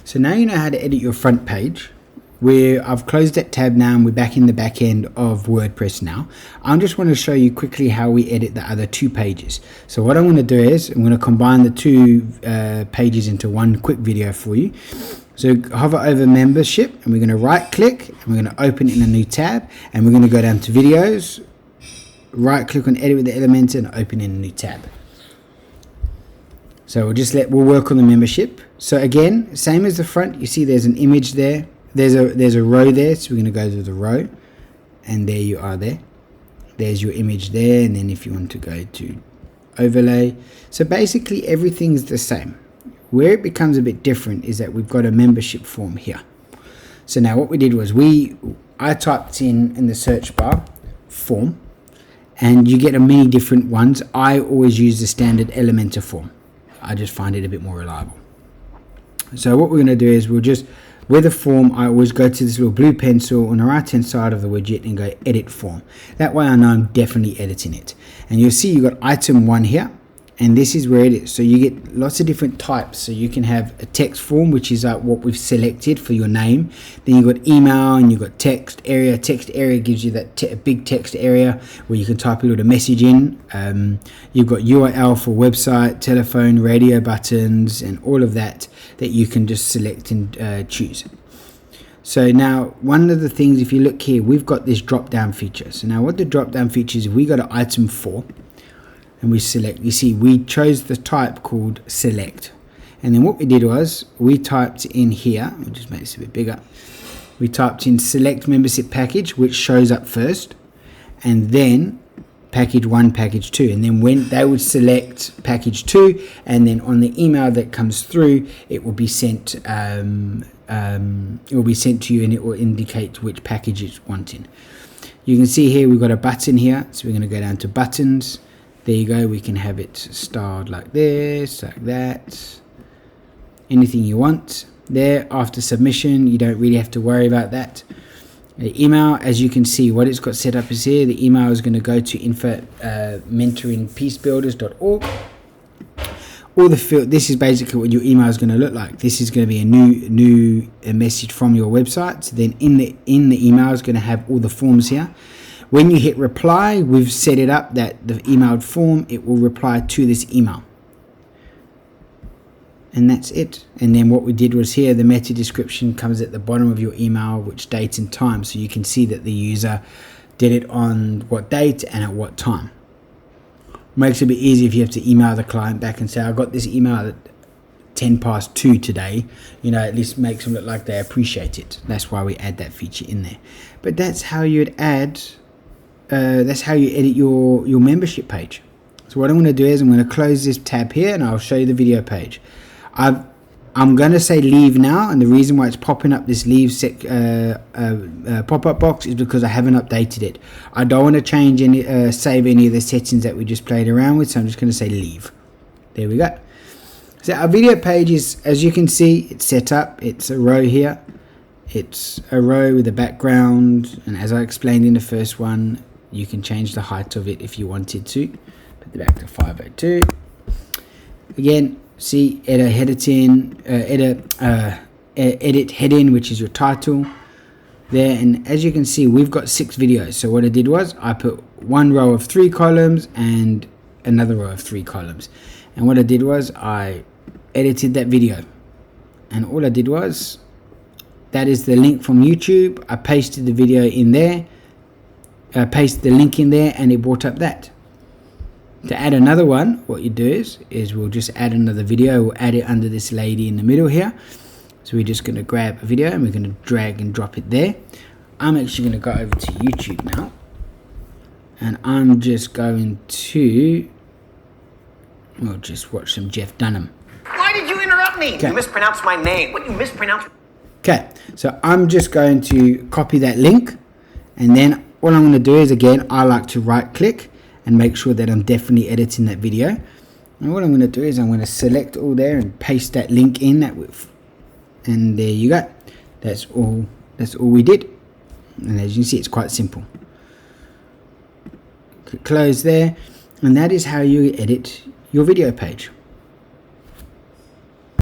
So now you know how to edit your front page. I've closed that tab now and we're back in the back end of WordPress now. I just want to show you quickly how we edit the other two pages. So what I'm going to do is I'm going to combine the two pages into one quick video for you. So hover over membership and we're going to right click and we're going to open in a new tab, and we're going to go down to videos, right click on edit with the Elementor and open in a new tab. So we'll work on the membership. So again, same as the front, you see there's an image there. There's a row there, so we're going to go to the row, and there you are there. There's your image there, and then if you want to go to overlay. So basically everything's the same. Where it becomes a bit different is that we've got a membership form here. So now what we did was I typed in the search bar form, and you get many different ones. I always use the standard Elementor form. I just find it a bit more reliable. So what we're going to do is with a form, I always go to this little blue pencil on the right hand side of the widget and go edit form. That way I know I'm definitely editing it. And you'll see you've got item 1 here, and this is where it is. So you get lots of different types. So you can have a text form, which is what we've selected for your name. Then you've got email and you've got text area. Text area gives you that big text area where you can type a little message in. You've got URL for website, telephone, radio buttons, and all of that you can just select and choose. So now one of the things, if you look here, we've got this drop down feature. So now what the drop down feature is, if we go to item 4, and we select, you see we chose the type called select, and then what we did was we typed in here, we'll just make this a bit bigger, we typed in select membership package, which shows up first, and then package 1, package 2, and then when they would select package 2, and then on the email that comes through it will be sent to you, and it will indicate which package it's wanting. You can see here we've got a button here, so we're going to go down to buttons. There you go, we can have it styled like this, like that, anything you want. There, after submission, you don't really have to worry about that. The email, as you can see, what it's got set up is here. The email is going to go to info@mentoringpeacebuilders.org. All the field, this is basically what your email is going to look like. This is going to be a new message from your website. So then in the email is going to have all the forms here. When you hit reply, we've set it up that the emailed form, it will reply to this email. And that's it. And then what we did was here, the meta description comes at the bottom of your email, which date and time. So you can see that the user did it on what date and at what time. Makes it a bit easy if you have to email the client back and say, I got this email at 2:10 today. At least makes them look like they appreciate it. That's why we add that feature in there. But that's how you'd add... that's how you edit your membership page. So what I'm going to do is I'm going to close this tab here and I'll show you the video page. I'm going to say leave now, and the reason why it's popping up this leave pop-up box is because I haven't updated it. I don't want to change save any of the settings that we just played around with, so I'm just going to say leave. There we go. So our video page is, as you can see, it's set up. It's a row here. It's a row with a background, and as I explained in the first one, you can change the height of it if you wanted to. Put it back to 502. Again, see, edit heading, which is your title there. And as you can see, we've got 6 videos. So what I did was I put one row of 3 columns and another row of 3 columns. And what I did was I edited that video. And all I did was, that is the link from YouTube. I pasted the video in there. I pasted the link in there, and it brought up that. To add another one, what you do is we'll just add another video. We'll add it under this lady in the middle here. So we're just going to grab a video and we're going to drag and drop it there. I'm actually going to go over to YouTube now, and I'm just going to just watch some Jeff Dunham. Why did you interrupt me? Okay. You mispronounced my name. What you mispronounced? Okay, so I'm just going to copy that link, and then all I'm going to do is, again, I like to right click and make sure that I'm definitely editing that video. And what I'm going to do is I'm going to select all there and paste that link in that width. And there you go. That's all we did. And as you can see, it's quite simple. Click close there, and that is how you edit your video page.